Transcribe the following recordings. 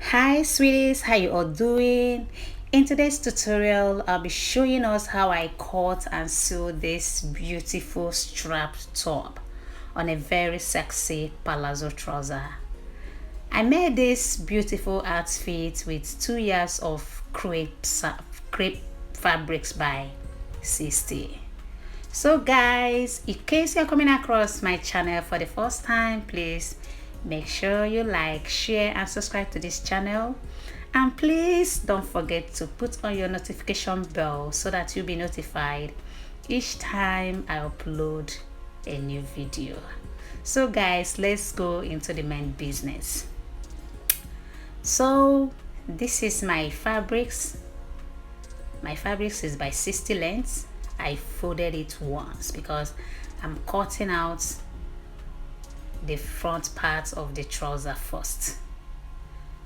Hi sweeties, how you all doing? In today's tutorial, I'll be showing us how I cut and sew this beautiful strap top on a very sexy palazzo trouser. I made this beautiful outfit with 2 years of crepe fabrics by 60. So guys, in case you're coming across my channel for the first time, please make sure you like, share and subscribe to this channel, and please don't forget to put on your notification bell so that you'll be notified each time I upload a new video. So guys, let's go into the main business. So this is my fabrics. My fabrics is by 60 lengths. I folded it once because I'm cutting out the front part of the trouser first.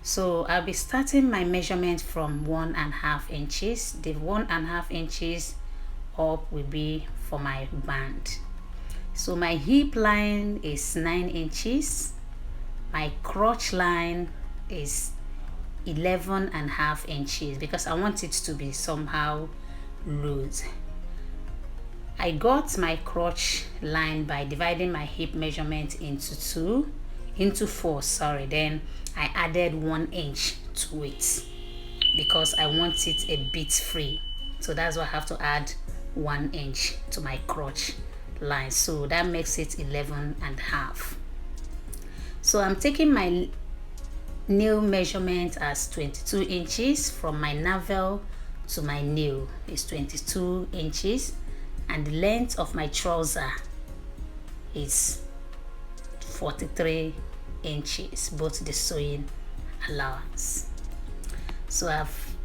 So I'll be starting my measurement from 1.5 inches. The 1.5 inches up will be for my band. So my hip line is 9 inches. My crotch line is 11.5 inches because I want it to be somehow loose. I got my crotch line by dividing my hip measurement into four, then I added 1 inch to it because I want it a bit free, so that's why I have to add 1 inch to my crotch line, so that makes it 11.5. So I'm taking my nail measurement as 22 inches. From my navel to my nail is 22 inches, and the length of my trouser is 43 inches, both the sewing allowance. So I've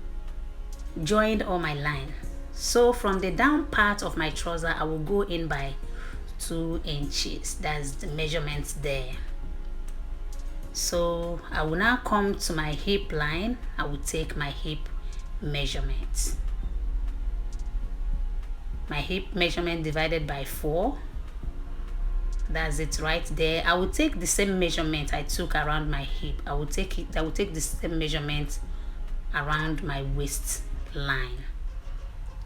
joined all my line. So from the down part of my trouser, I will go in by 2 inches. That's the measurement there. So I will now come to my hip line. I will take my hip measurement. My hip measurement divided by 4. That's it right there. I will take the same measurement I took around my hip. I will take the same measurement around my waist line,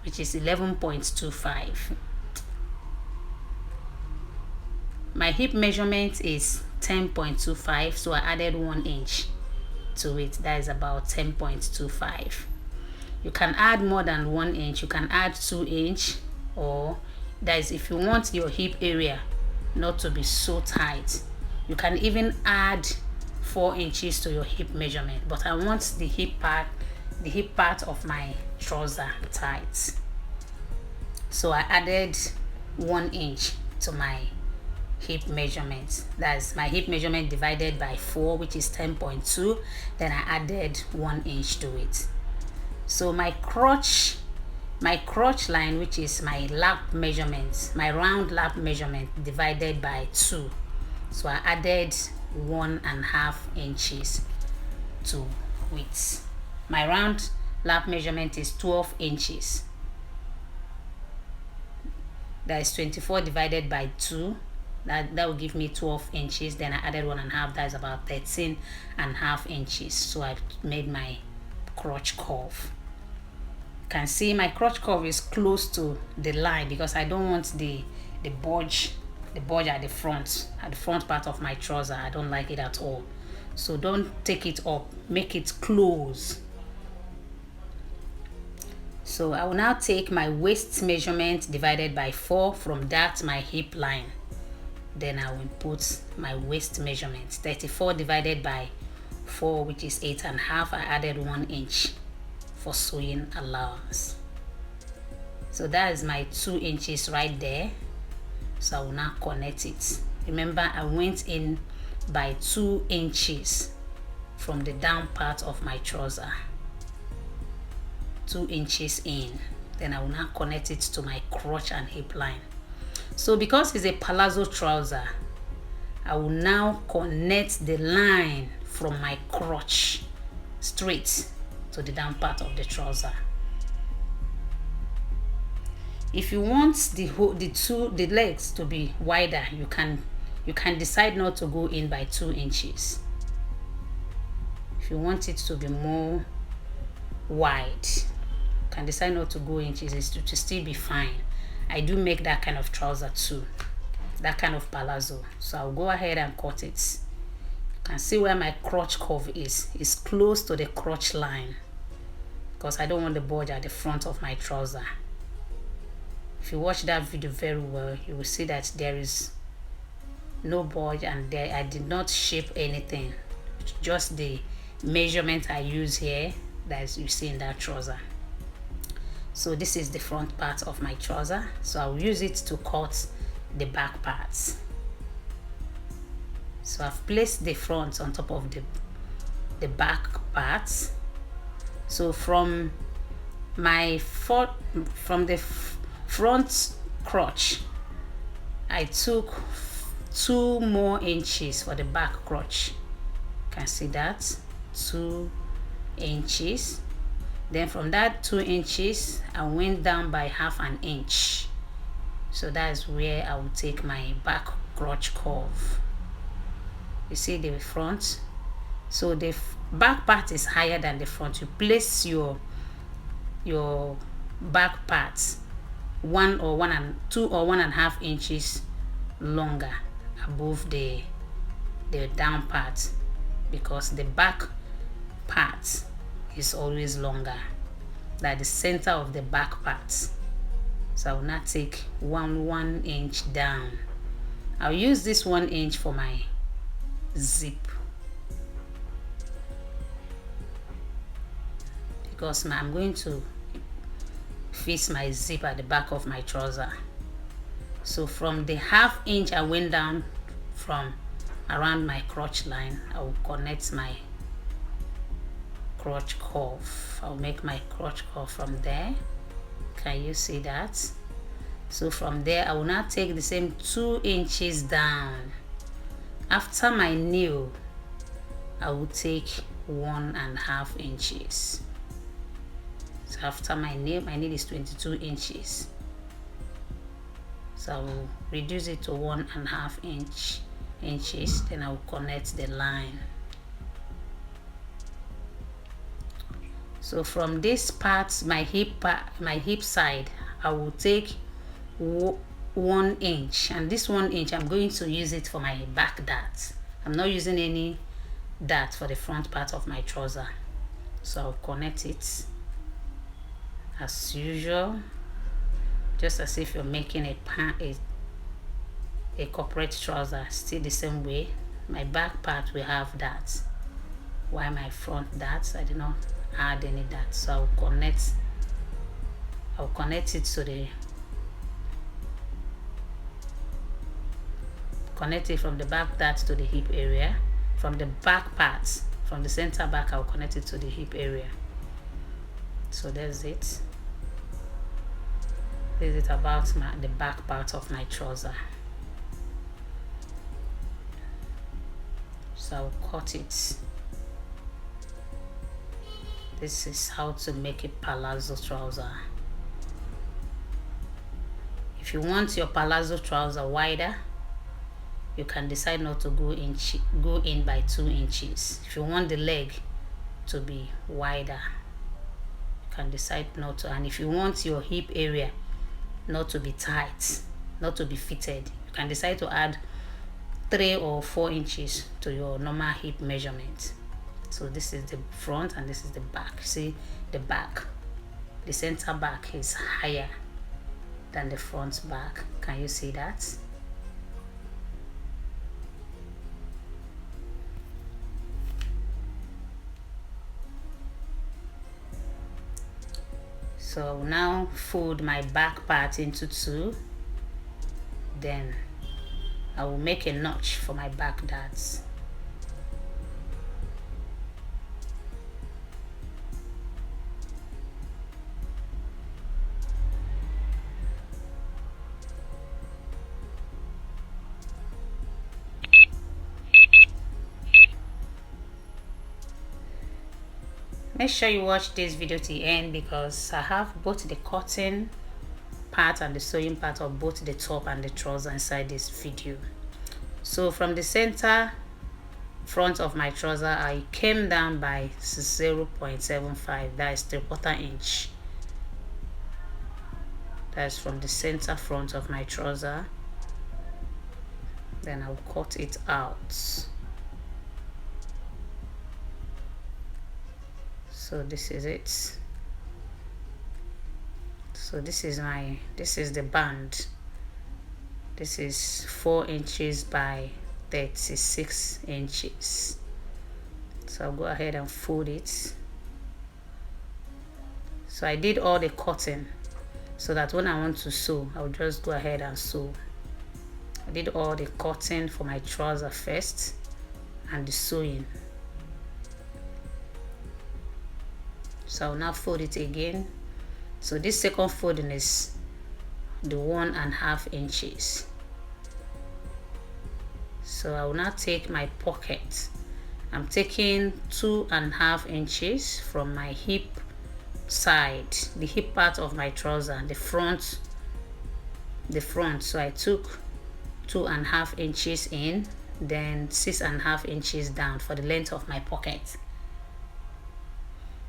which is 11.25. My hip measurement is 10.25, so I added 1 inch to it. That is about 10.25. You can add more than 1 inch. You can add 2 inch, or that is if you want your hip area not to be so tight. You can even add 4 inches to your hip measurement, but I want the hip part of my trouser tight, so I added 1 inch to my hip measurement. That's my hip measurement divided by 4, which is 10.2. Then I added 1 inch to it. So my crotch line, which is my lap measurement, my round lap measurement, divided by 2. So I added 1.5 inches to it. My round lap measurement is 12 inches. That is 24 divided by 2. That will give me 12 inches. Then I added 1.5. That is about 13.5 inches. So I made my crotch curve. Can see my crotch curve is close to the line because I don't want the bulge at the front part of my trouser. I don't like it at all. So don't take it up, make it close. So I will now take my waist measurement divided by 4. From that, my hip line, then I will put my waist measurement, 34 divided by 4, which is 8.5. I added 1 inch for sewing allowance. So that is my 2 inches right there. So I will now connect it. Remember, I went in by 2 inches from the down part of my trouser, 2 inches in. Then I will now connect it to my crotch and hip line. So because it's a palazzo trouser, I will now connect the line from my crotch straight to the down part of the trouser. If you want the legs to be wider, you can decide not to go in by 2 inches. If you want it to be more wide, you can decide not to go inches, is to still be fine. I do make that kind of trouser too, that kind of palazzo. So I'll go ahead and cut it. You can see where my crotch curve is. It's close to the crotch line because I don't want the bulge at the front of my trouser. If you watch that video very well, you will see that there is no bulge, and there I did not shape anything, just the measurement I use here that you see in that trouser. So this is the front part of my trouser, so I'll use it to cut the back parts. So I've placed the front on top of the back parts. So from the front crotch, I took 2 more inches for the back crotch. You can see that 2 inches. Then from that 2 inches, I went down by ½ an inch. So that's where I will take my back crotch curve. You see the front. So the back part is higher than the front. You place your back parts 2 or 1.5 inches longer above the down part, because the back part is always longer than the center of the back part. So I will not take 1 inch down. I'll use this 1 inch for my zip, because I'm going to fix my zip at the back of my trouser. So from the ½ inch I went down from around my crotch line, I will connect my crotch curve. I'll make my crotch curve from there. Can you see that? So from there I will now take the same 2 inches down. After my nail, I will take 1.5 inches. So after my nail is 22 inches. So I will reduce it to 1.5 inches. Then I will connect the line. So from this part, my hip side, I will take 1 inch, and this 1 inch I'm going to use it for my back dart. I'm not using any dart for the front part of my trouser. So I'll connect it as usual, just as if you're making a corporate trouser. Still the same way. My back part will have that, while my front darts, I did not add any dart. So I'll connect it to the connect it from the back dart to the hip area. From the back parts, from the center back, I'll connect it to the hip area. So there's it. This is about the back part of my trouser. So I'll cut it. This is how to make a palazzo trouser. If you want your palazzo trouser wider, you can decide not to go in by 2 inches. If you want the leg to be wider, you can decide not to. And if you want your hip area not to be tight, not to be fitted, you can decide to add 3 or 4 inches to your normal hip measurement. So this is the front and this is the back. See the back, the center back is higher than the front back. Can you see that? So now fold my back part into 2. Then I will make a notch for my back darts. Make sure you watch this video to the end, because I have both the cutting part and the sewing part of both the top and the trouser inside this video. So from the center front of my trouser, I came down by 0.75, that is 3/4 inch. That's from the center front of my trouser. Then I'll cut it out. So this is it. So this is the band. This is 4 inches by 36 inches. So I'll go ahead and fold it. So I did all the cutting so that when I want to sew, I'll just go ahead and sew. I did all the cutting for my trouser first and the sewing. So I'll now fold it again. So this second folding is the 1.5 inches. So I will now take my pocket. I'm taking 2.5 inches from my hip side, the hip part of my trouser, the front. So I took 2.5 inches in, then 6.5 inches down for the length of my pocket.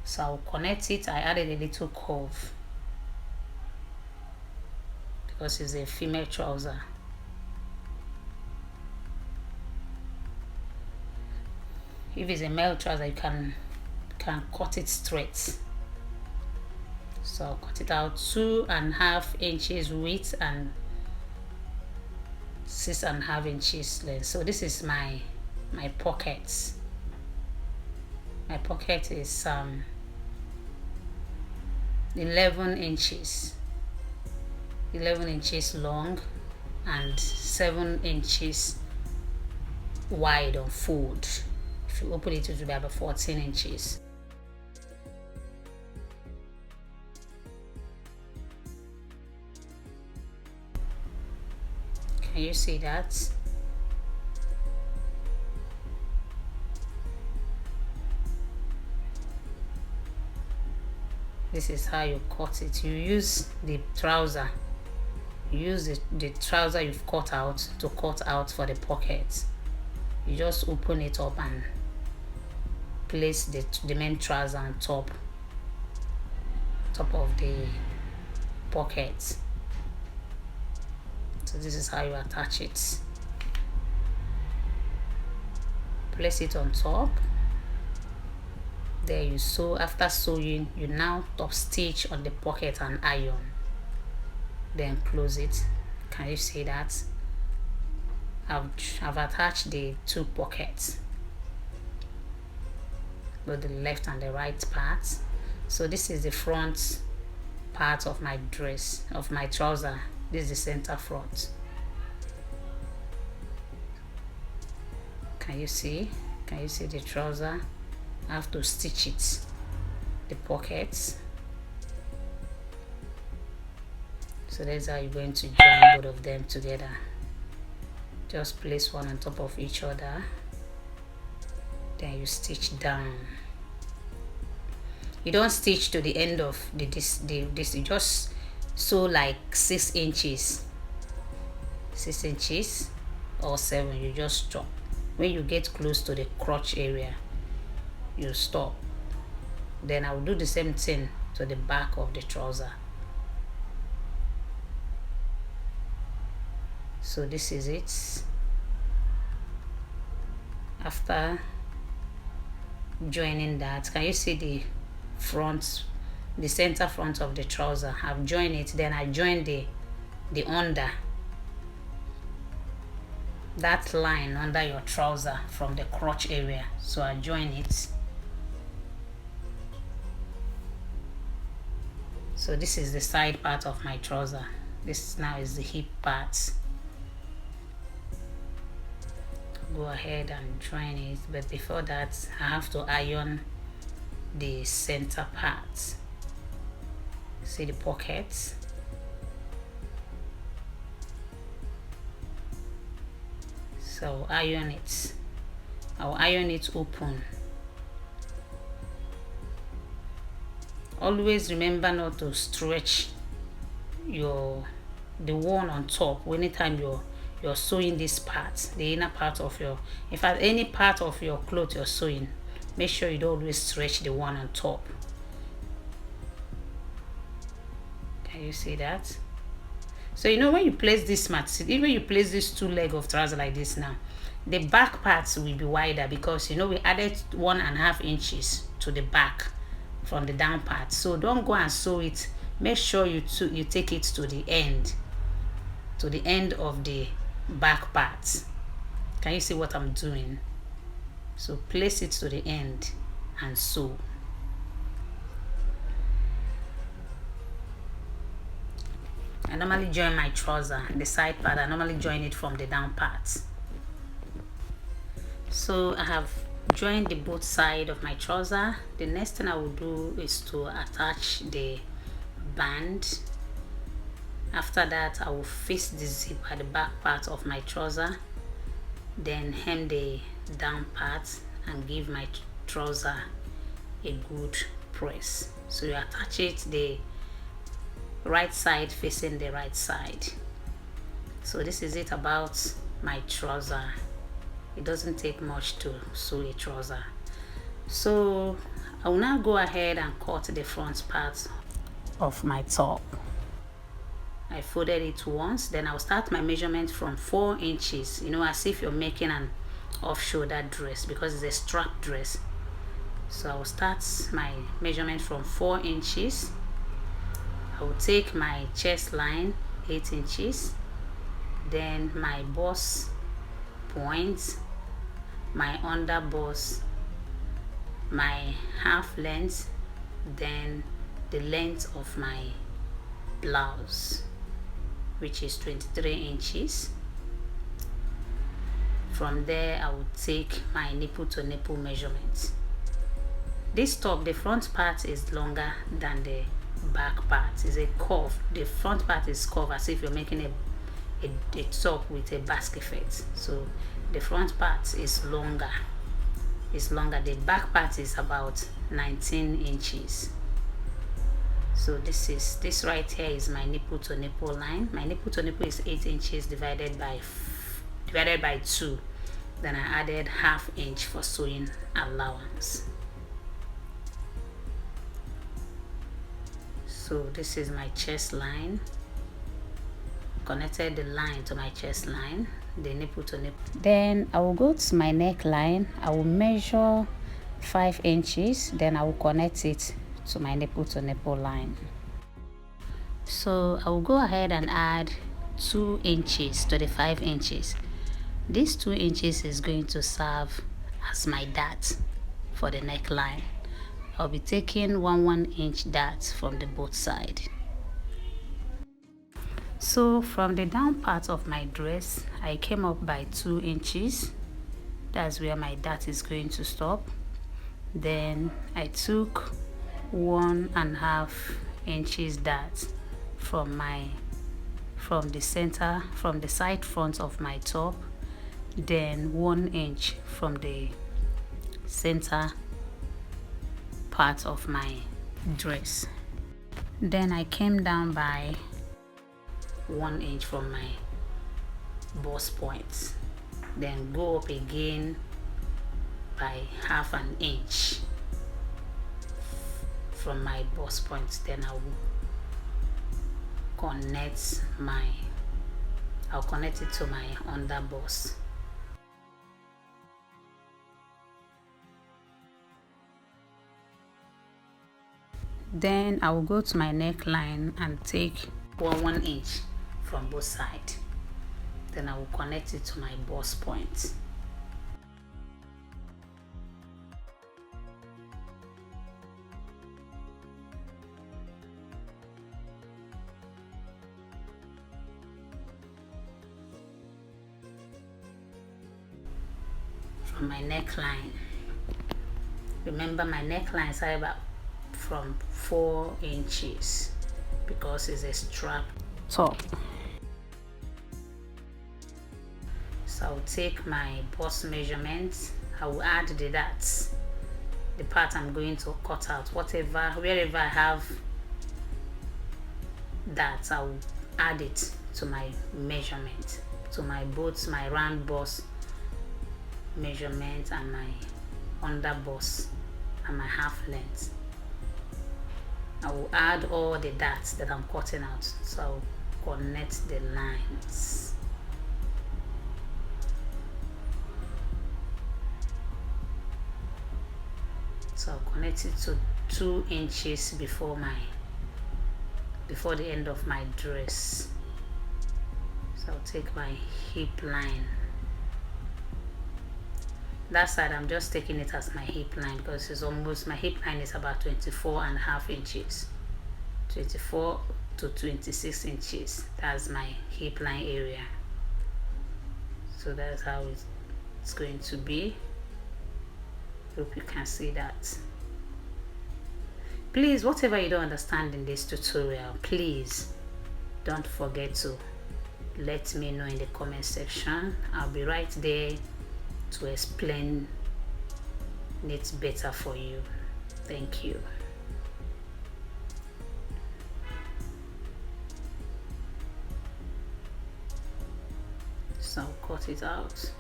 So I'll connect it. I added a little curve because it's a female trouser. If it's a male trouser, you can cut it straight. So I'll cut it out 2.5 inches width and 6.5 inches length. So this is my pocket. My pocket is 11 inches long and 7 inches wide on fold. If you open it, it will be about 14 inches. Can you see that? This is how you cut it. You use the trouser. You use the trouser you've cut out to cut out for the pocket. You just open it up and place the main trouser on top of the pocket. So this is how you attach it. Place it on top. There you sew. After sewing, you now top stitch on the pocket and iron. Then close it. Can you see that? I've attached the two pockets, both the left and the right part. So this is the front part of my dress, of my trouser. This is the center front. Can you see? Can you see the trouser? I have to stitch it, the pockets. So that's how you're going to join both of them together. Just place one on top of each other, then you stitch down. You don't stitch to the end of this. You just sew like 6 inches or 7. You just stop. When you get close to the crotch area, you stop. Then I will do the same thing to the back of the trouser. So this is it. After joining that, can you see the front, the center front of the trouser? I've joined it. Then I joined the under, that line under your trouser from the crotch area. So I join it. So this is the side part of my trouser. This now is the hip part. Go ahead and join it, but before that I have to iron the center part. See the pockets? So iron it. I'll iron it open. Always remember not to stretch the one on top. Anytime you're sewing this part, the inner part of your, in fact any part of your cloth you're sewing, make sure you don't always stretch the one on top. Can you see that? So you know when you place this mat, even you place this two leg of trouser like this now, the back parts will be wider because you know we added 1.5 inches to the back from the down part. So don't go and sew it. Make sure you take it to the end of the back part. Can you see what I'm doing? So place it to the end and sew. I normally join my trouser, the side part, I normally join it from the down part. So I have joined the both side of my trouser. The next thing I will do is to attach the band. After that, I will fix the zip at the back part of my trouser, then hem the down part and give my trouser a good press. So you attach it the right side facing the right side. So this is it about my trouser. It doesn't take much to sew a trouser. So I will now go ahead and cut the front part of my top. I folded it once, then I'll start my measurement from 4 inches, you know, as if you're making an off-shoulder dress because it's a strap dress. So I'll start my measurement from 4 inches. I will take my chest line 8 inches, then my bust point, my under bust, my half length, then the length of my blouse, which is 23 inches. From there I will take my nipple to nipple measurement. This top, the front part is longer than the back part. Is a curve. The front part is curved as if you're making a top with a basket fit. So the front part is longer. The back part is about 19 inches. So this right here is my nipple to nipple line. My nipple to nipple is 8 inches divided by 2. Then I added ½ inch for sewing allowance. So this is my chest line. Connected the line to my chest line, the nipple to nipple. Then I will go to my neckline. I will measure 5 inches. Then I will connect it to my nipple to nipple line. So I will go ahead and add 2 inches to the 5 inches. This 2 inches is going to serve as my dart for the neckline. I'll be taking 1 inch dart from the both side. So from the down part of my dress, I came up by 2 inches. That's where my dart is going to stop. Then I took 1.5 inches dart from the center, from the side front of my top, then 1 inch from the center part of my dress. Then I came down by 1 inch from my bust point, then go up again by ½ inch from my bust point. Then I'll connect it to my under bust. Then I will go to my neckline and take 1 inch from both sides. Then I will connect it to my bust point. From my neckline, remember my neckline is about from 4 inches because it's a strap top. So I'll take my bust measurements. I will add the darts, the part I'm going to cut out, wherever I have that, I will add it to my measurement. to my both my round bust measurement and my under bust and my half length. I will add all the dots that I'm cutting out, so I'll connect the lines. So I'll connect it to 2 inches before the end of my dress. So I'll take my hip line. That side I'm just taking it as my hip line because it's almost, my hip line is about 24.5 inches, 24 to 26 inches. That's my hip line area. So that's how it's going to be. Hope you can see that. Please, whatever you don't understand in this tutorial, please don't forget to let me know in the comment section. I'll be right there to explain it better for you. Thank you. So I'll cut it out.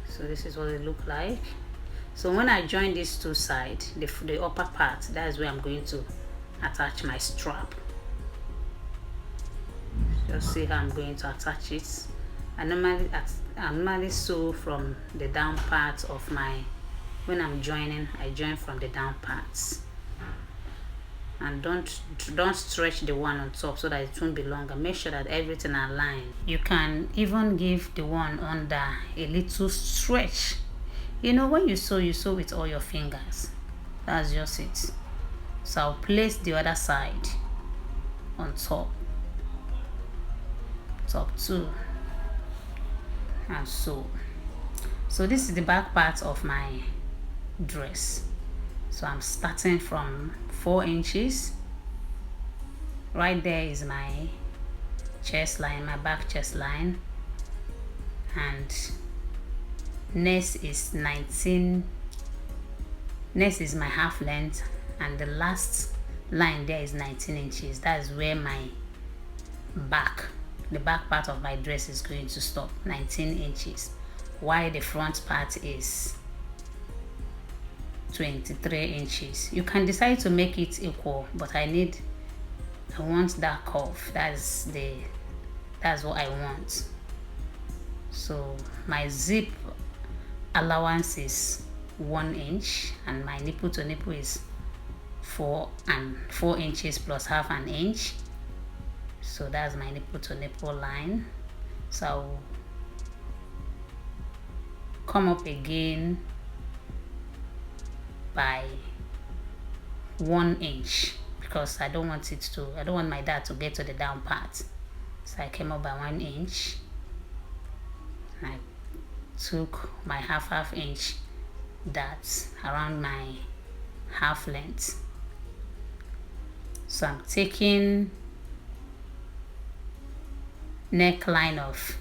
So this is what it look like. So when I join these two sides, the upper part, that is where I'm going to attach my strap. Just see how I'm going to attach it. I normally sew from the down part of my, when I'm joining, I join from the down parts. And don't stretch the one on top so that it won't be longer. Make sure that everything aligns. You can even give the one under a little stretch. You know, when you sew with all your fingers. That's just it. So I'll place the other side on top too, and so this is the back part of my dress. So I'm starting from 4 inches. Right there is my chest line, my back chest line, and next is 19. Next is my half length, and the last line there is 19 inches. That's where my the back part of my dress is going to stop, 19 inches, while the front part is 23 inches. You can decide to make it equal, but I want that curve. That's what I want. So my zip allowance is 1 inch, and my nipple to nipple is 4 inches plus half an inch. So that's my nipple to nipple line. So I'll come up again by 1 inch because I don't want my dart to get to the down part. So I came up by 1 inch. I took my half inch dart around my half length. So I'm taking neckline of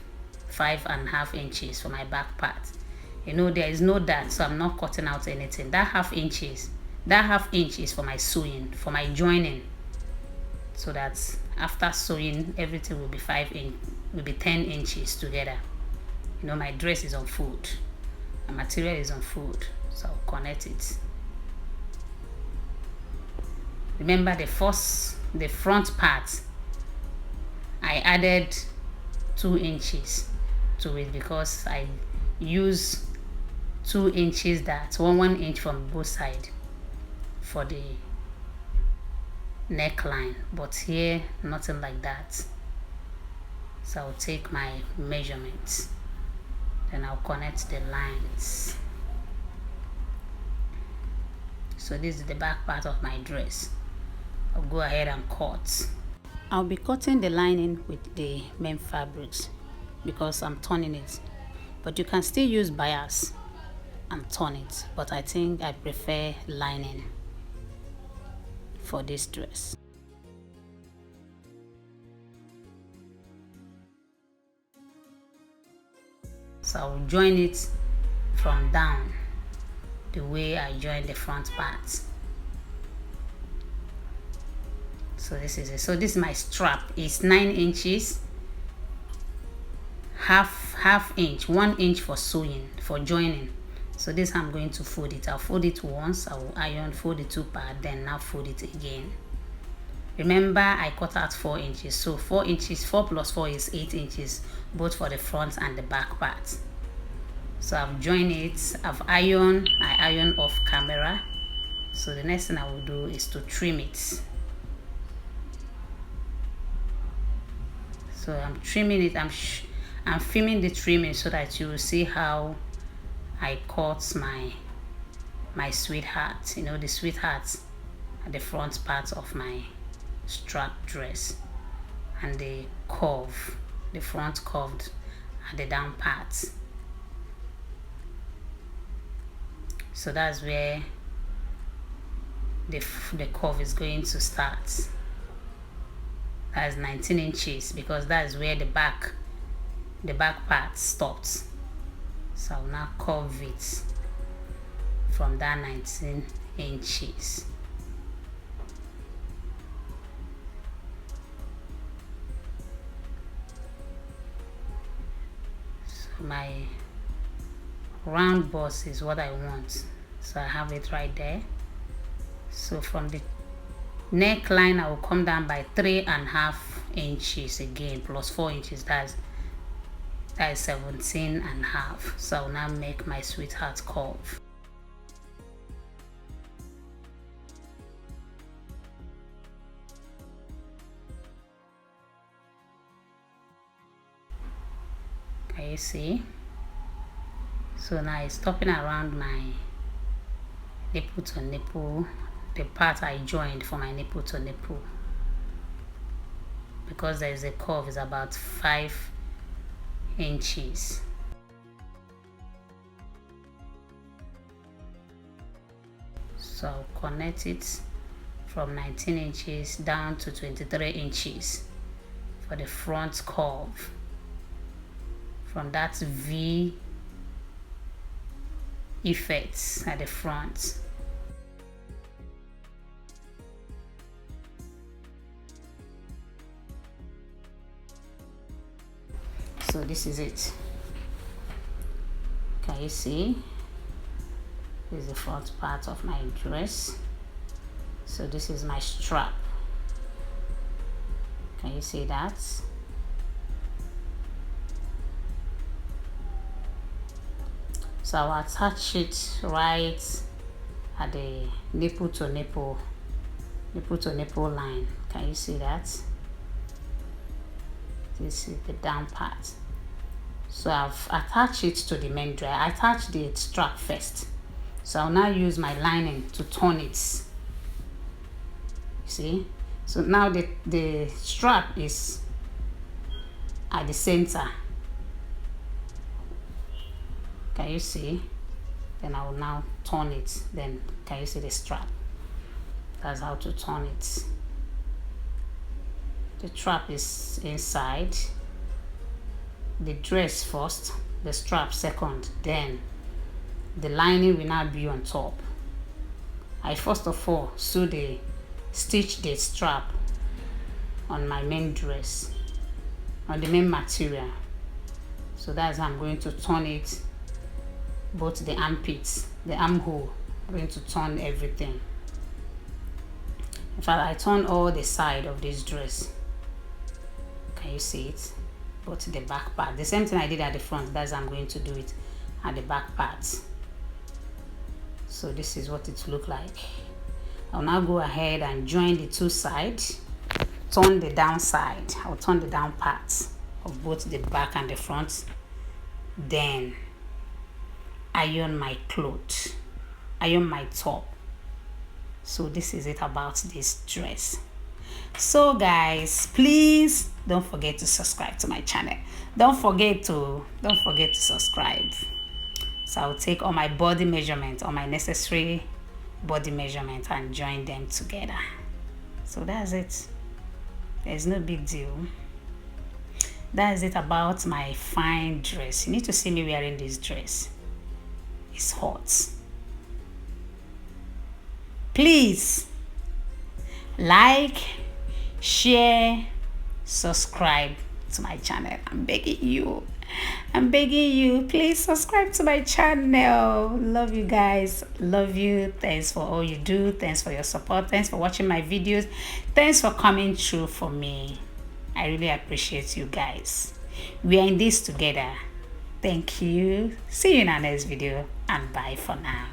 5.5 inches for my back part. You know, there is no dart, so I'm not cutting out anything. That half inch is for my sewing, for my joining, so that after sewing everything will be 10 inches together. You know, my dress is on foot, my material is on foot, so I'll connect it. Remember the front part, I added 2 inches to it because I use 2 inches that 1 inch from both sides for the neckline, but here nothing like that. So I'll take my measurements, then I'll connect the lines. So this is the back part of my dress. I'll go ahead and cut. I'll be cutting the lining with the main fabrics because I'm turning it, but you can still use bias and turn it, but I think I prefer lining for this dress. So I'll join it from down the way I joined the front part. So this is it. So this is my strap. It's 9 inches half inch, 1 inch for sewing, for joining. So this I'm going to fold it. I'll fold it once, I will iron, fold the 2 part, then now fold it again. Remember, I cut out 4 inches, so 4 inches, 4 plus 4 is 8 inches, both for the front and the back part. So I've joined it, I've ironed, I iron off camera. So the next thing I will do is to trim it. So I'm trimming it, I'm filming the trimming so that you will see how I cut my sweetheart, you know, the sweetheart at the front part of my strap dress, and the curve, the front curved at the down part. So that's where the curve is going to start. That's 19 inches because that's where the back part stops. So I'll now curve it from that 19 inches. So my round bust is what I want, so I have it right there. So from the neckline I will come down by 3.5 inches again, plus 4 inches, that is 17.5. So I'll now make my sweetheart curve. Can you see? So now it's stopping around my nipple to nipple, the part I joined for my nipple to nipple, because there is a curve, is about 5 inches. So I'll connect it from 19 inches down to 23 inches for the front curve. From that V effects at the front. So this is it. Can you see? This is the front part of my dress. So this is my strap. Can you see that? So I'll attach it right at the nipple to nipple line. Can you see that? This is the down part. So I've attached it to the main dress. I attached the strap first. So I'll now use my lining to turn it. You see? So now the strap is at the center. Can you see? Then I will now turn it. Then can you see the strap? That's how to turn it. The strap is inside. The dress first, the strap second, then the lining will now be on top. I first of all stitch the strap on my main dress, on the main material. So that's how I'm going to turn it. Both the armpits, the armhole, I'm going to turn everything. In fact, I turn all the side of this dress. Can you see it? Both the back part. The same thing I did at the front, that's how I'm going to do it at the back part. So this is what it looks like. I'll now go ahead and join the two sides. Turn the down side. I'll turn the down parts of both the back and the front. Then iron my clothes, iron my top. So this is it about this dress. So guys, please don't forget to subscribe to my channel. Don't forget to subscribe. So I'll take all my body measurements, all my necessary body measurements, and join them together. So that's it. There's no big deal. That is it about my fine dress. You need to see me wearing this dress. It's hot. Please like, share, subscribe to my channel. I'm begging you. I'm begging you, please subscribe to my channel. Love you guys. Love you. Thanks for all you do. Thanks for your support. Thanks for watching my videos. Thanks for coming through for me. I really appreciate you guys. We are in this together. Thank you. See you in our next video, and bye for now.